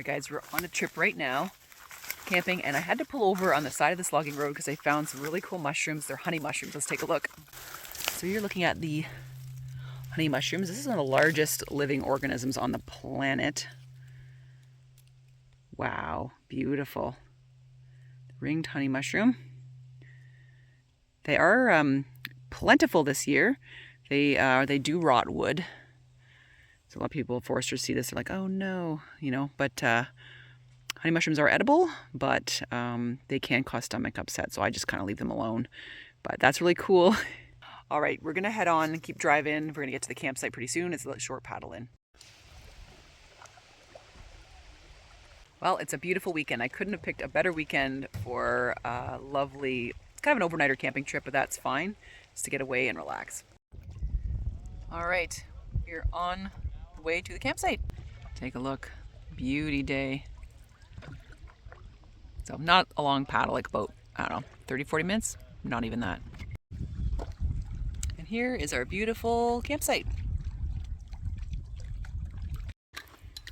Alright guys, we're on a trip right now, camping, and I had to pull over on the side of this logging road because I found some really cool mushrooms. They're honey mushrooms. Let's take a look. So you're looking at the honey mushrooms. This is one of the largest living organisms on the planet. Wow, beautiful. Ringed honey mushroom. They are plentiful this year. They do rot wood. So a lot of people, foresters, see this, they're like, oh no, you know, but honey mushrooms are edible, but they can cause stomach upset, so I just kind of leave them alone. But that's really cool. All right, we're gonna head on and keep driving. We're gonna get to the campsite pretty soon. It's a short paddle in. Well, it's a beautiful weekend. I couldn't have picked a better weekend for a lovely, it's kind of an overnighter camping trip, but that's fine, just to get away and relax. All right, we're on the way to the campsite. Take a look, beauty day. So not a long paddle, like about, I don't know, 30, 40 minutes, not even that. And here is our beautiful campsite.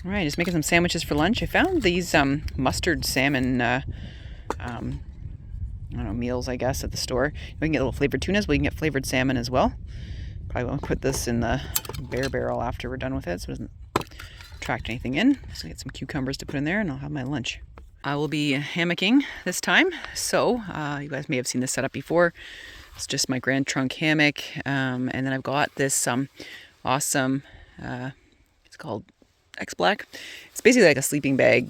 All right, just making some sandwiches for lunch. I found these mustard salmon, I don't know, meals, I guess, at the store. We can get little flavored tunas, but we can get flavored salmon as well. Probably won't put this in the bear barrel after we're done with it, so it doesn't attract anything in. So get some cucumbers to put in there, and I'll have my lunch. I will be hammocking this time, so you guys may have seen this setup before. It's just my Grand Trunk hammock, and then I've got this awesome, it's called X-Black. It's basically like a sleeping bag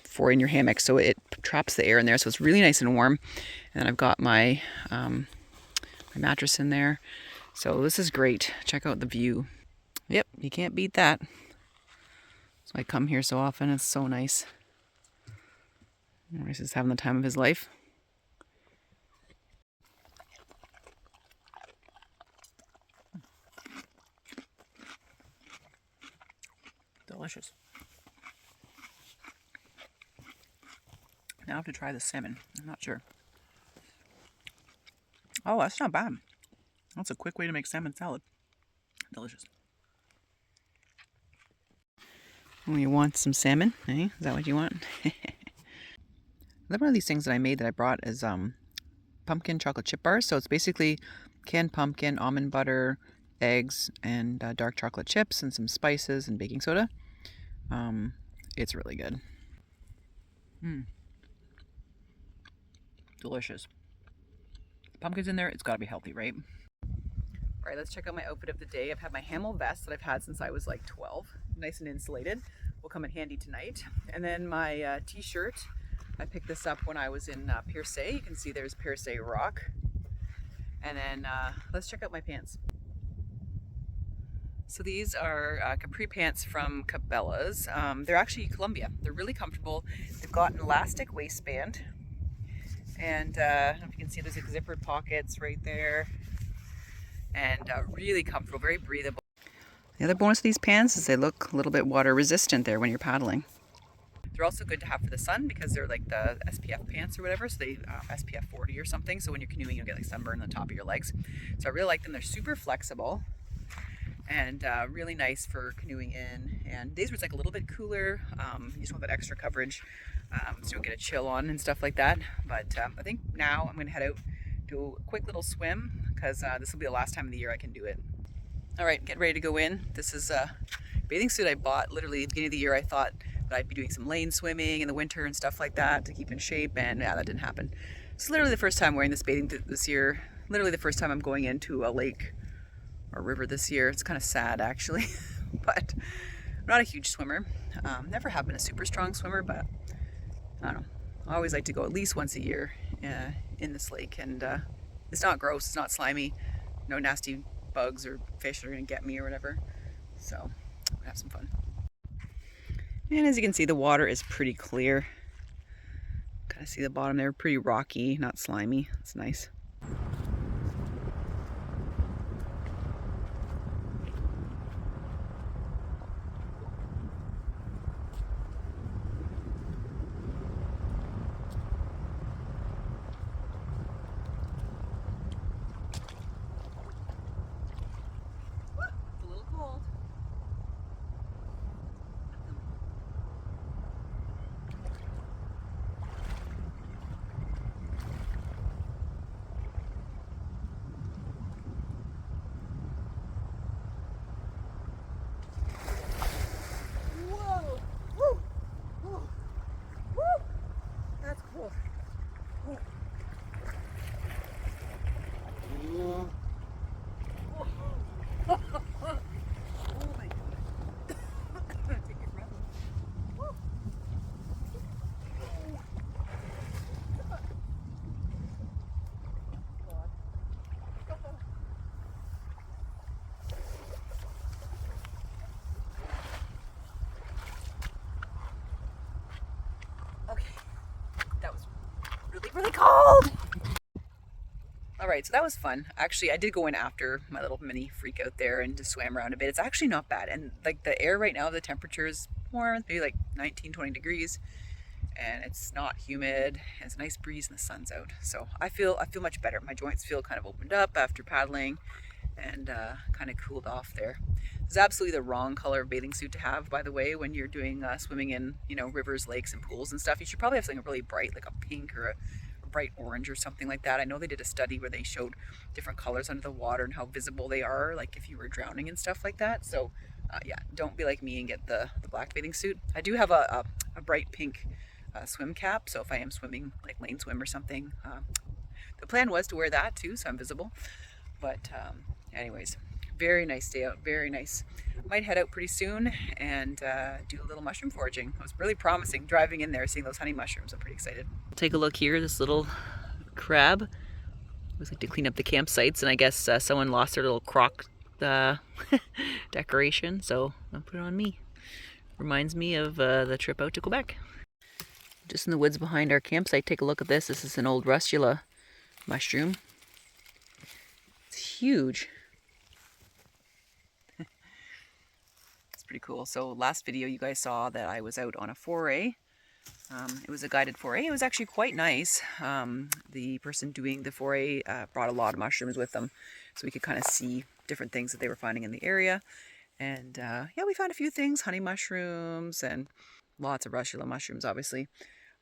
for in your hammock, so it traps the air in there, so it's really nice and warm. And then I've got my my mattress in there, so this is great. Check out the view. Yep, you can't beat that. So I come here so often. It's so nice. Maurice is having the time of his life. Delicious. Now I have to try the salmon. I'm not sure. Oh, that's not bad. That's a quick way to make salmon salad. Delicious. Oh, you want some salmon? Eh? Is that what you want? Another one of these things that I made that I brought is pumpkin chocolate chip bars. So it's basically canned pumpkin, almond butter, eggs, and dark chocolate chips, and some spices and baking soda. It's really good. Delicious. Pumpkin's in there. It's got to be healthy, right? All right, let's check out my outfit of the day. I've had my Hamel vest that I've had since I was like 12. Nice and insulated. Will come in handy tonight. And then my t-shirt. I picked this up when I was in Pierce. You can see there's Pierce Rock. And then let's check out my pants. So these are capri pants from Cabela's. They're actually Columbia. They're really comfortable. They've got an elastic waistband. And I don't know if you can see, there's like zippered pockets right there. And really comfortable, very breathable. The other bonus of these pants is they look a little bit water resistant there when you're paddling. They're also good to have for the sun because they're like the SPF pants or whatever, so they SPF 40 or something, so when you're canoeing you'll get like sunburn on the top of your legs. So I really like them. They're super flexible and really nice for canoeing in. And these were like a little bit cooler. You just want that extra coverage so you don't get a chill on and stuff like that. But I think now I'm going to head out, do a quick little swim because this will be the last time of the year I can do it. All right, get ready to go in. This is a bathing suit I bought literally at the beginning of the year. I thought that I'd be doing some lane swimming in the winter and stuff like that to keep in shape, and yeah, that didn't happen. It's literally the first time wearing this bathing suit this year. Literally the first time I'm going into a lake or river this year. It's kind of sad actually, but I'm not a huge swimmer. Never have been a super strong swimmer, but I don't know. I always like to go at least once a year in this lake, and it's not gross, it's not slimy, no nasty bugs or fish that are gonna get me or whatever. So we'll have some fun. And as you can see, the water is pretty clear. Kind of see the bottom there, pretty rocky, not slimy. It's nice. It's a little cold. right, so that was fun. Actually, I did go in after my little mini freak out there and just swam around a bit. It's actually not bad. And like the air right now, the temperature is warm, maybe like 19, 20 degrees. And it's not humid. It's a nice breeze and the sun's out. So I feel much better. My joints feel kind of opened up after paddling and kind of cooled off there. It's absolutely the wrong color of bathing suit to have, by the way, when you're doing swimming in, you know, rivers, lakes, and pools and stuff. You should probably have something really bright, like a pink or a bright orange or something like that. I know they did a study where they showed different colors under the water and how visible they are, like if you were drowning and stuff like that. So yeah, don't be like me and get the black bathing suit. I do have a bright pink swim cap, so if I am swimming like lane swim or something, the plan was to wear that too, so I'm visible. But anyways, very nice day out, very nice. Might head out pretty soon and do a little mushroom foraging. It was really promising driving in there, seeing those honey mushrooms. I'm pretty excited. Take a look here, this little crab. Looks like to clean up the campsites, and I guess someone lost their little crock decoration, so I'll put it on me. Reminds me of the trip out to Quebec. Just in the woods behind our campsite, take a look at this. This is an old rustula mushroom. It's huge. It's pretty cool. So last video you guys saw that I was out on a foray. It was a guided foray. It was actually quite nice. The person doing the foray brought a lot of mushrooms with them, so we could kind of see different things that they were finding in the area. And yeah, we found a few things, honey mushrooms and lots of rustula mushrooms, obviously.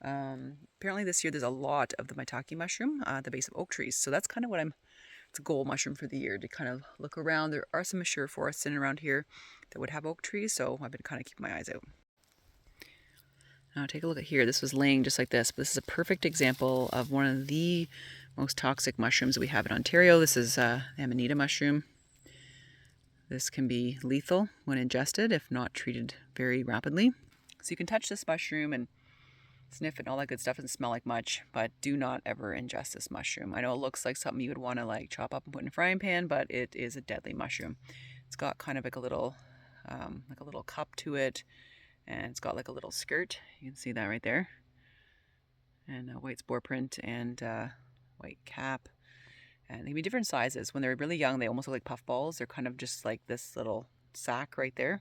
Apparently this year there's a lot of the maitake mushroom at the base of oak trees. So that's kind of what it's a goal mushroom for the year, to kind of look around. There are some mature forests in around here that would have oak trees, so I've been kind of keeping my eyes out. Now take a look at here. This was laying just like this, but this is a perfect example of one of the most toxic mushrooms that we have in Ontario. This is Amanita mushroom. This can be lethal when ingested if not treated very rapidly. So you can touch this mushroom and sniff it and all that good stuff. It doesn't smell like much, but do not ever ingest this mushroom. I know it looks like something you would want to like chop up and put in a frying pan, but it is a deadly mushroom. It's got kind of like a little cup to it, and it's got like a little skirt. You can see that right there, and a white spore print and white cap. And they can be different sizes. When they're really young, they almost look like puffballs. They're kind of just like this little sack right there.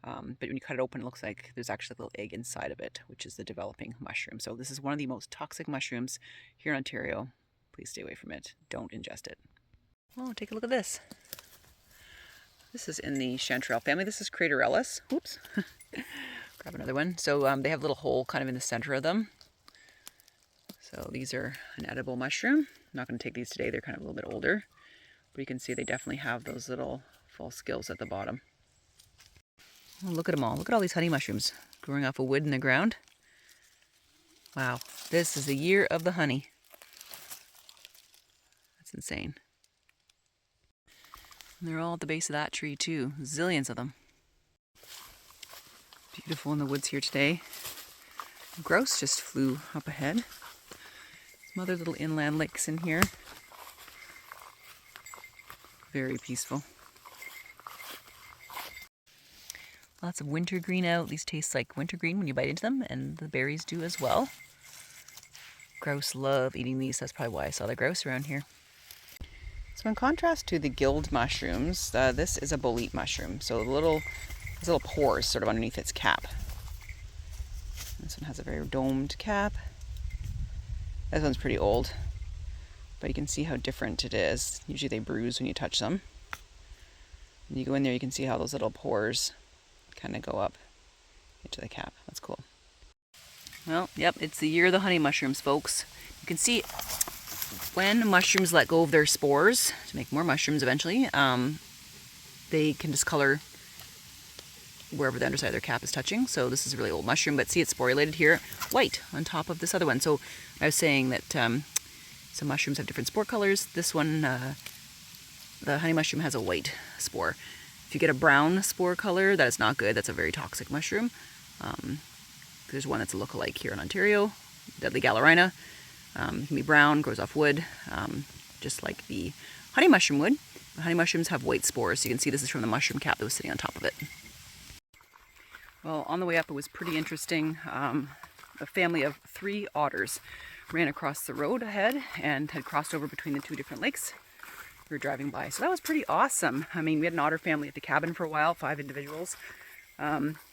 But when you cut it open, it looks like there's actually a little egg inside of it, which is the developing mushroom. So this is one of the most toxic mushrooms here in Ontario. Please stay away from it. Don't ingest it. Oh, take a look at this. This is in the chanterelle family. This is Craterellus. Oops. Grab another one. So they have a little hole kind of in the center of them. So these are an edible mushroom. I'm not going to take these today. They're kind of a little bit older. But you can see they definitely have those little false gills at the bottom. Oh, look at them all. Look at all these honey mushrooms growing off of wood in the ground. Wow, this is the year of the honey. That's insane. And they're all at the base of that tree too. Zillions of them. Beautiful in the woods here today. Grouse just flew up ahead. Some other little inland lakes in here. Very peaceful. Lots of wintergreen out. These taste like wintergreen when you bite into them, and the berries do as well. Grouse love eating these. That's probably why I saw the grouse around here. So in contrast to the gilled mushrooms, this is a bolete mushroom. So these little pores sort of underneath its cap. This one has a very domed cap. This one's pretty old, but you can see how different it is. Usually they bruise when you touch them. When you go in there, you can see how those little pores kind of go up into the cap. That's cool. Well, yep, it's the year of the honey mushrooms, folks. You can see when mushrooms let go of their spores to make more mushrooms eventually, they can discolor wherever the underside of their cap is touching. So this is a really old mushroom, but see it's sporulated here, white on top of this other one. So I was saying that some mushrooms have different spore colors. This one, the honey mushroom, has a white spore. If you get a brown spore color, that is not good. That's a very toxic mushroom. There's one that's a lookalike here in Ontario, deadly gallerina. It can be brown, grows off wood, just like the honey mushroom would. The honey mushrooms have white spores, so you can see this is from the mushroom cap that was sitting on top of it. Well, on the way up, it was pretty interesting. A family of 3 otters ran across the road ahead and had crossed over between the two different lakes we were driving by. So that was pretty awesome. I mean, we had an otter family at the cabin for a while, 5 individuals.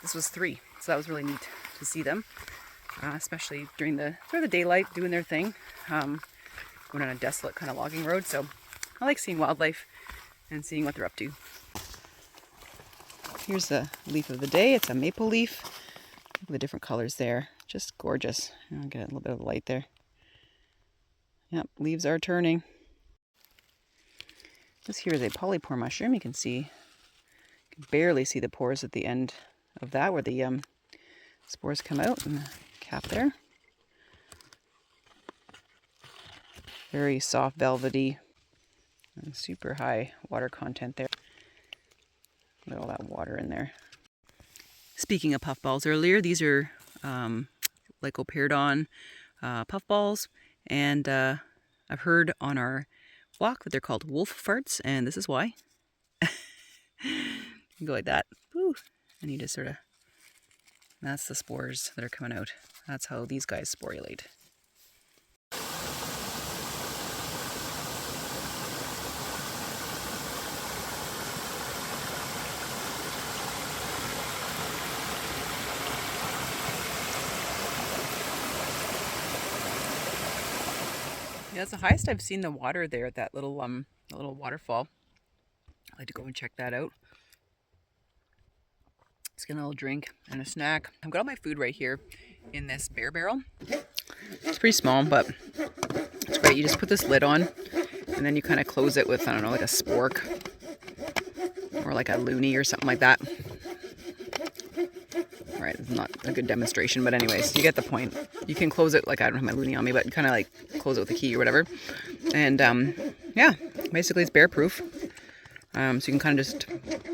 This was 3, so that was really neat to see them, especially during the daylight, doing their thing, going on a desolate kind of logging road. So I like seeing wildlife and seeing what they're up to. Here's the leaf of the day. It's a maple leaf. Look at the different colors there. Just gorgeous. I'll get a little bit of light there. Yep, leaves are turning. This here is a polypore mushroom. You can barely see the pores at the end of that where the spores come out and the cap there. Very soft, velvety, and super high water content there. Look at all that water in there. Speaking of puffballs earlier, these are lycoperdon puffballs, and I've heard on our walk that they're called wolf farts, and this is why. You go like that, woo, and you just sort of, that's the spores that are coming out. That's how these guys sporulate. Yeah, that's the highest I've seen the water there at that little waterfall. I'd like to go and check that out. Let's get a little drink and a snack. I've got all my food right here in this bear barrel. It's pretty small, but it's great. You just put this lid on and then you kind of close it with, I don't know, like a spork or like a loonie or something like that. All right, it's not a good demonstration, but anyways, you get the point. You can close it, like I don't have my loonie on me, but kind of like close it with a key or whatever. And yeah, basically it's bear proof. So you can kind of just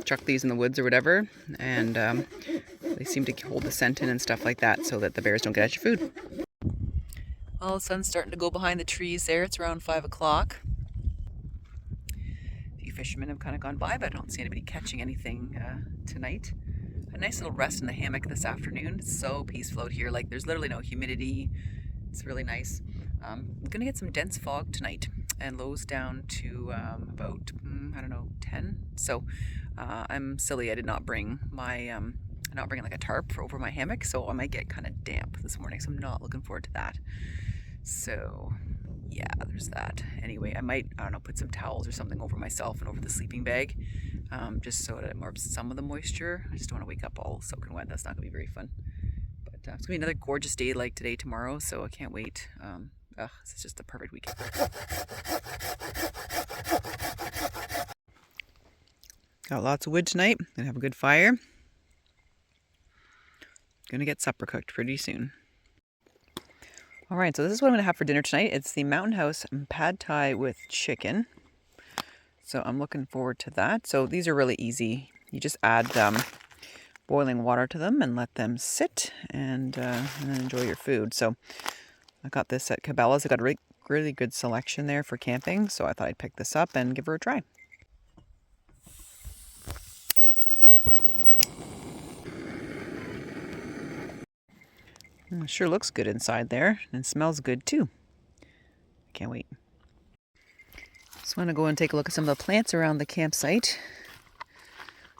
chuck these in the woods or whatever, and they seem to hold the scent in and stuff like that so that the bears don't get at your food. Well, the sun's starting to go behind the trees there. It's around 5 o'clock. A few fishermen have kind of gone by, but I don't see anybody catching anything tonight. A nice little rest in the hammock this afternoon. It's so peaceful out here. Like, there's literally no humidity. It's really nice. I'm gonna get some dense fog tonight, and lows down to about, I don't know, 10. So I'm silly. I did not bring my not bringing like a tarp for over my hammock, so I might get kind of damp this morning. So I'm not looking forward to that. So yeah, there's that. Anyway, I might, I don't know, put some towels or something over myself and over the sleeping bag, just so it absorbs some of the moisture. I just don't want to wake up all soaking wet. That's not gonna be very fun. But it's gonna be another gorgeous day like today tomorrow, so I can't wait. This is just the perfect weekend. Got lots of wood tonight. Gonna have a good fire. Gonna get supper cooked pretty soon. All right, so this is what I'm gonna have for dinner tonight. It's the Mountain House pad thai with chicken. So I'm looking forward to that. So these are really easy. You just add boiling water to them and let them sit, and then enjoy your food. So I got this at Cabela's. I got a really good selection there for camping, so I thought I'd pick this up and give her a try. It sure looks good inside there, and smells good too. Can't wait. Just want to go and take a look at some of the plants around the campsite.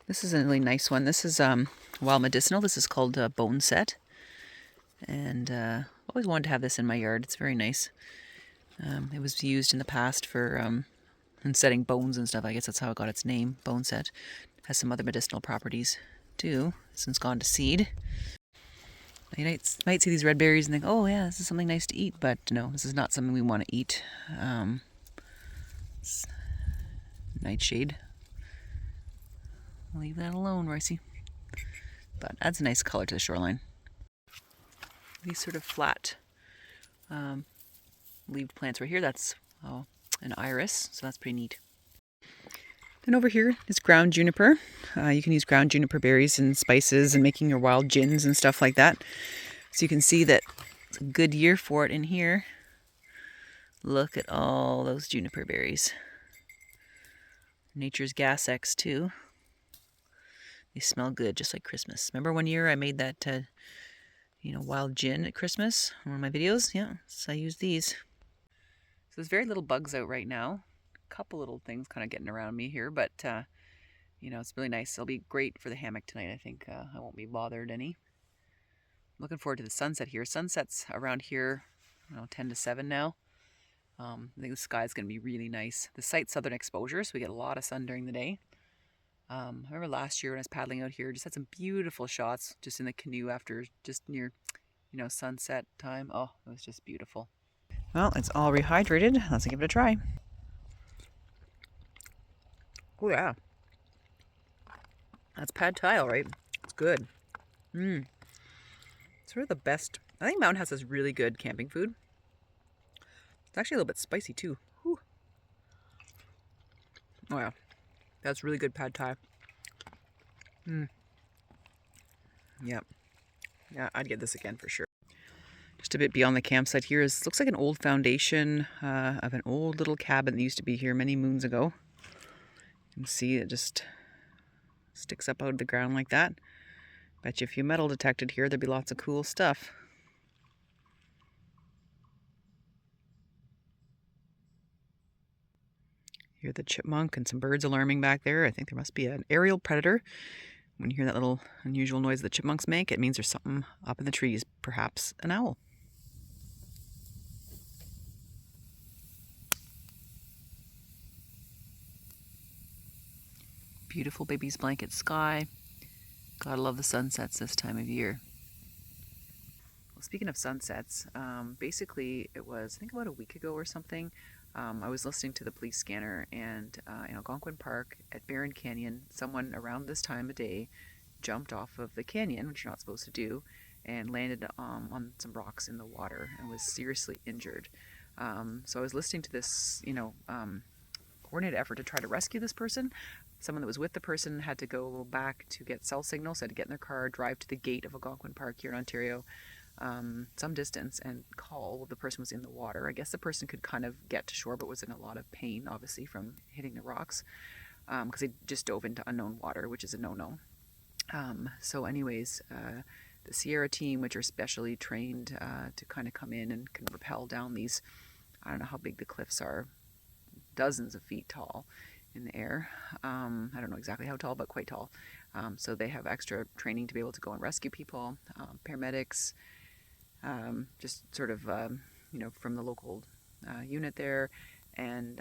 This is a really nice one. This is wild medicinal. This is called bone set, and always wanted to have this in my yard. It's very nice. It was used in the past for in setting bones and stuff. I guess that's how it got its name, bone set. It has some other medicinal properties too, since gone to seed. You might see these red berries and think, oh yeah, this is something nice to eat, but no, this is not something we want to eat. Nightshade. Leave that alone, Roycey. But adds a nice color to the shoreline. These sort of flat leaved plants right here, that's an iris, so that's pretty neat. Then over here is ground juniper. You can use ground juniper berries and spices and making your wild gins and stuff like that. So you can see that it's a good year for it in here. Look at all those juniper berries. Nature's Gas X too. They smell good, just like Christmas. Remember one year I made that wild gin at Christmas. One of my videos. Yeah, so I use these. So there's very little bugs out right now. A couple little things kind of getting around me here, but it's really nice. It'll be great for the hammock tonight. I think I won't be bothered any. Looking forward to the sunset here. Sunset's around here, 10 to 7 now. I think the sky's going to be really nice. The site's southern exposure, so we get a lot of sun during the day. I remember last year when I was paddling out here, just had some beautiful shots just in the canoe after just near, sunset time. Oh, it was just beautiful. Well, it's all rehydrated. Let's give it a try. Oh yeah. That's pad thai, all right. It's good. It's sort of the best. I think Mountain House has really good camping food. It's actually a little bit spicy too. Whew. Oh yeah. That's really good pad thai. Yep. Yeah, I'd get this again for sure. Just a bit beyond the campsite here looks like an old foundation of an old little cabin that used to be here many moons ago. You can see it just sticks up out of the ground like that. Bet you if you metal detected here, there'd be lots of cool stuff. Hear the chipmunk and some birds alarming back there. I think there must be an aerial predator. When you hear that little unusual noise the chipmunks make, it means there's something up in the trees, perhaps an owl. Beautiful baby's blanket sky. Gotta love the sunsets this time of year. Well, speaking of sunsets, basically it was, I think about a week ago or something, I was listening to the police scanner, and in Algonquin Park at Barron Canyon, someone around this time of day jumped off of the canyon, which you're not supposed to do, and landed on some rocks in the water and was seriously injured. So I was listening to this, coordinated effort to try to rescue this person. Someone that was with the person had to go back to get cell signal, so had to get in their car, drive to the gate of Algonquin Park here in Ontario, some distance, and call while the person was in the water. I guess the person could kind of get to shore, but was in a lot of pain, obviously, from hitting the rocks, because they just dove into unknown water, which is a no-no. So anyways, the Sierra team, which are specially trained to kind of come in and can rappel down these, I don't know how big the cliffs are, dozens of feet tall in the air. I don't know exactly how tall, but quite tall. So they have extra training to be able to go and rescue people, paramedics, just sort of, from the local unit there. And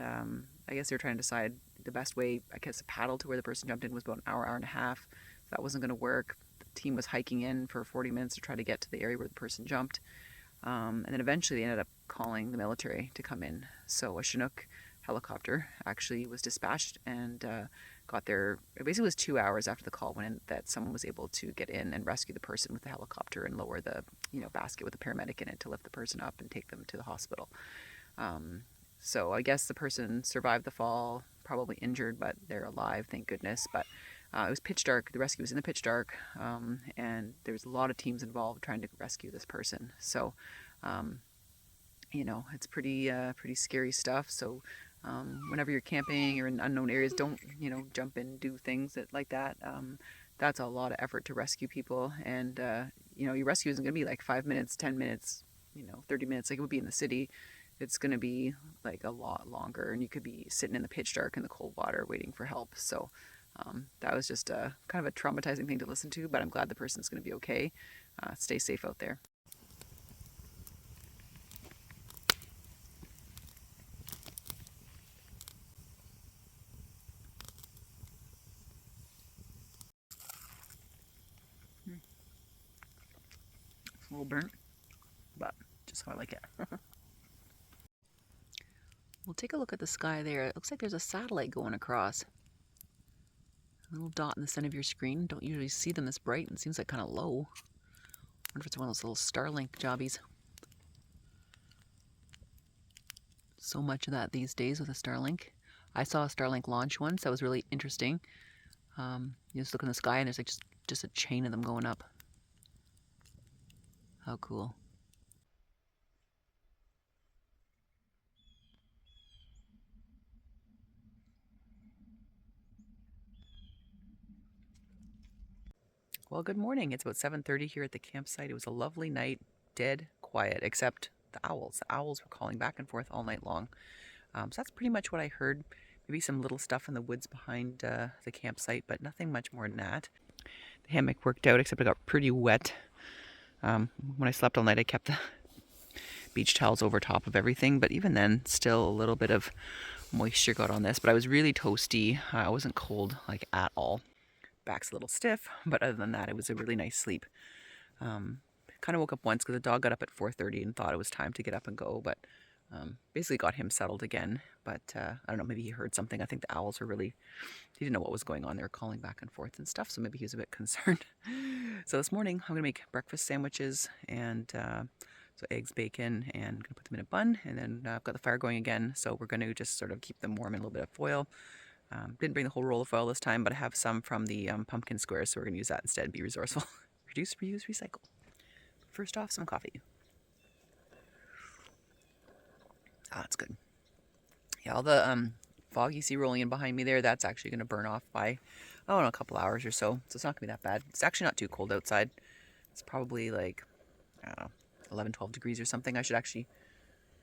I guess they're trying to decide the best way. I guess a paddle to where the person jumped in was about an hour, hour and a half. That wasn't going to work. The team was hiking in for 40 minutes to try to get to the area where the person jumped. And then eventually they ended up calling the military to come in. So a Chinook helicopter actually was dispatched and got there. It basically was 2 hours after the call went in that someone was able to get in and rescue the person with the helicopter and lower the basket with a paramedic in it to lift the person up and take them to the hospital. So I guess the person survived the fall, probably injured, but they're alive, thank goodness. But it was pitch dark. The rescue was in the pitch dark, and there was a lot of teams involved trying to rescue this person. So, it's pretty scary stuff. So, whenever you're camping or in unknown areas, don't jump in and do things like that. That's a lot of effort to rescue people, and your rescue isn't going to be like 5 minutes, 10 minutes, 30 minutes like it would be in the city. It's going to be like a lot longer, and you could be sitting in the pitch dark in the cold water waiting for help. So that was just kind of a traumatizing thing to listen to, but I'm glad the person's going to be okay. Stay safe out there. It's a little burnt, but just how I like it. We'll take a look at the sky there. It looks like there's a satellite going across. A little dot in the center of your screen. Don't usually see them this bright, and it seems like kind of low. I wonder if it's one of those little Starlink jobbies. So much of that these days with a Starlink. I saw a Starlink launch once. That was really interesting. You just look in the sky and there's like just a chain of them going up. How cool. Well, good morning. It's about 7:30 here at the campsite. It was a lovely night, dead quiet, except the owls. The owls were calling back and forth all night long. So that's pretty much what I heard. Maybe some little stuff in the woods behind the campsite, but nothing much more than that. The hammock worked out, except it got pretty wet. When I slept all night, I kept the beach towels over top of everything, but even then, still a little bit of moisture got on this. But I was really toasty. I wasn't cold, like, at all. Back's a little stiff, but other than that, it was a really nice sleep. Kind of woke up once because the dog got up at 4:30 and thought it was time to get up and go, but basically got him settled again. But I don't know, maybe he heard something. I think the owls were really, he didn't know what was going on. They were calling back and forth and stuff, so maybe he was a bit concerned. So this morning, I'm going to make breakfast sandwiches and so eggs, bacon, and I'm going to put them in a bun. And then I've got the fire going again, so we're going to just sort of keep them warm in a little bit of foil. Didn't bring the whole roll of foil this time, but I have some from the pumpkin squares, so we're going to use that instead and be resourceful. Reduce, reuse, recycle. First off, some coffee. Ah, that's good. Yeah, all the fog you see rolling in behind me there, that's actually going to burn off by, I don't know, a couple hours or so. So it's not going to be that bad. It's actually not too cold outside. It's probably like, I don't know, 11, 12 degrees or something. I should actually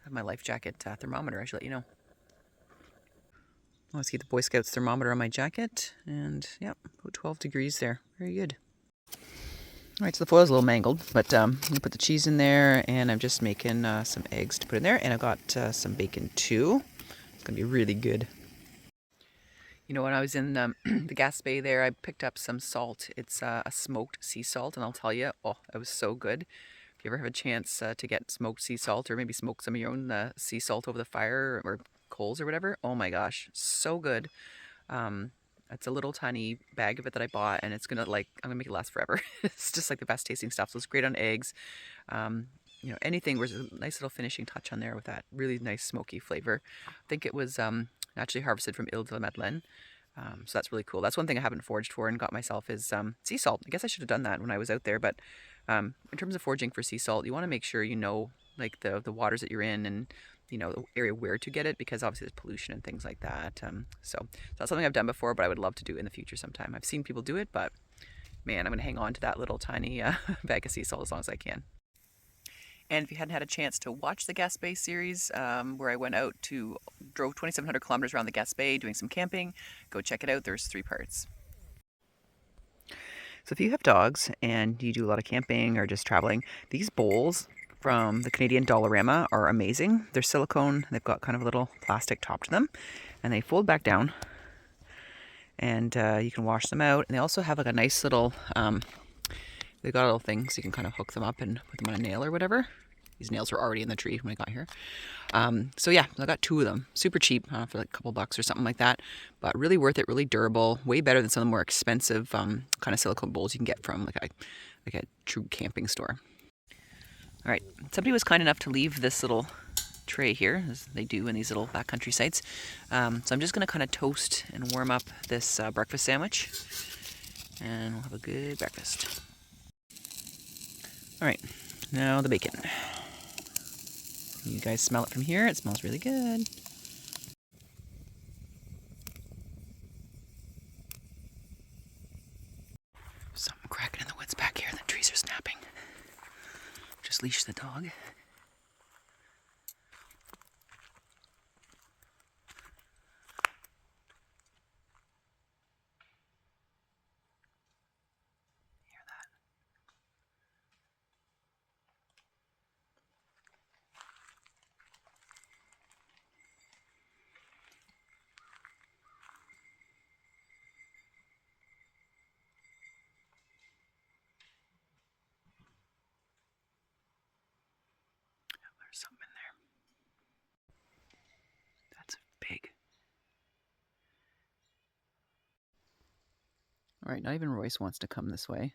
have my life jacket thermometer. I should let you know. Let's keep the Boy Scouts thermometer on my jacket, and yeah, about 12 degrees there. Very good. All right, so the foil's a little mangled, but I'm going to put the cheese in there, and I'm just making some eggs to put in there, and I've got some bacon too. It's going to be really good. You know, when I was in the Gaspé there, I picked up some salt. It's a smoked sea salt, and I'll tell you, oh, it was so good. If you ever have a chance to get smoked sea salt, or maybe smoke some of your own sea salt over the fire, or coals or whatever, oh my gosh, so good. It's a little tiny bag of it that I bought, and it's gonna, like, I'm gonna make it last forever. It's just like the best tasting stuff. So it's great on eggs. You know, anything. There's a nice little finishing touch on there with that really nice smoky flavor. I think it was naturally harvested from llthewildyamll. So that's really cool. That's one thing I haven't foraged for and got myself is sea salt. I guess I should have done that when I was out there, but in terms of foraging for sea salt, you want to make sure you know, like, the waters that you're in, and you know, the area where to get it, because obviously there's pollution and things like that. So it's not something I've done before, but I would love to do in the future sometime. I've seen people do it, but man, I'm going to hang on to that little tiny bag of sea salt as long as I can. And if you hadn't had a chance to watch the Gaspé series, where I went out drove 2,700 kilometers around the Gaspé doing some camping, go check it out. There's 3 parts. So if you have dogs and you do a lot of camping or just traveling, these bowls from the Canadian Dollarama are amazing. They're silicone. They've got kind of a little plastic top to them, and they fold back down, and you can wash them out. And they also have like a nice little, they've got a little thing so you can kind of hook them up and put them on a nail or whatever. These nails were already in the tree when I got here. So yeah, I got 2 of them. Super cheap, for like a couple bucks or something like that. But really worth it, really durable. Way better than some of the more expensive kind of silicone bowls you can get from like a true camping store. All right, somebody was kind enough to leave this little tray here, as they do in these little backcountry sites. So I'm just going to kind of toast and warm up this breakfast sandwich, and we'll have a good breakfast. All right, now the bacon. You guys smell it from here. It smells really good. Something cracking in the woods back here. The trees are snapping. Just leash the dog. Hear that? There's something in there. That's big. All right, not even Royce wants to come this way.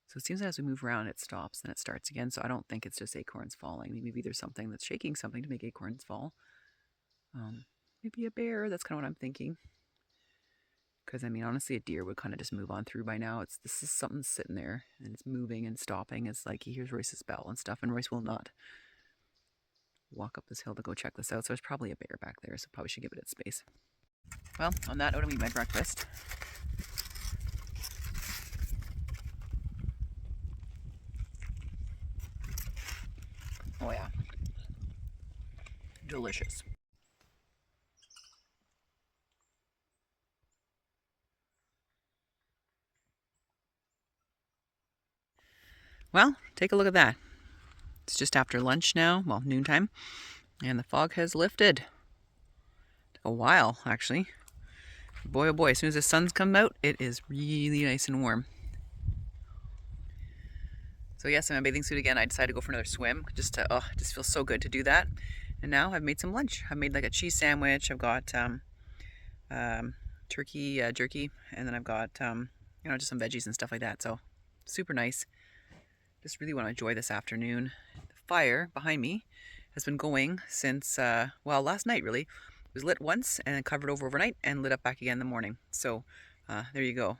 So it seems that as we move around, it stops, then it starts again. So I don't think it's just acorns falling. Maybe there's something that's shaking something to make acorns fall. Maybe a bear. That's kind of what I'm thinking. Because, I mean, honestly, a deer would kind of just move on through by now. This is something sitting there, and it's moving and stopping. It's like he hears Royce's bell and stuff, and Royce will not walk up this hill to go check this out. So there's probably a bear back there, so probably should give it its space. Well, on that note, I'm eating my breakfast. Oh yeah, delicious. Well, take a look at that. It's just after lunch now, well, noontime, and the fog has lifted. A while, actually. Boy, oh boy, as soon as the sun's come out, it is really nice and warm. So yes, I'm in a bathing suit again. I decided to go for another swim. Just feels so good to do that. And now I've made some lunch. I've made like a cheese sandwich. I've got turkey jerky, and then I've got just some veggies and stuff like that. So super nice. Just really want to enjoy this afternoon. The fire behind me has been going since well, last night really. It was lit once and then covered over overnight and lit up back again in the morning. So there you go.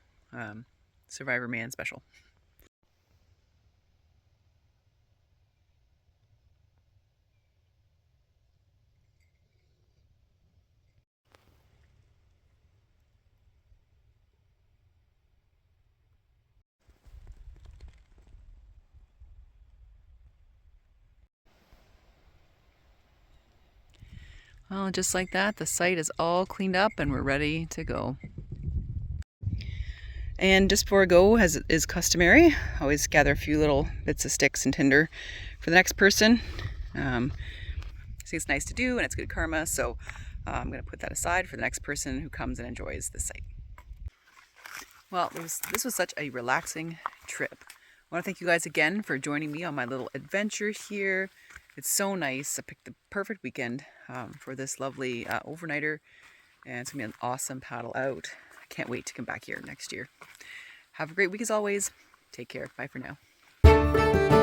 Survivor Man special. Well, just like that, the site is all cleaned up and we're ready to go. And just before I go, as is customary, I always gather a few little bits of sticks and tinder for the next person. See, it's nice to do and it's good karma, so I'm going to put that aside for the next person who comes and enjoys the site. Well, this was such a relaxing trip. I want to thank you guys again for joining me on my little adventure here. It's so nice. I picked the perfect weekend for this lovely overnighter, and it's going to be an awesome paddle out. I can't wait to come back here next year. Have a great week as always. Take care. Bye for now.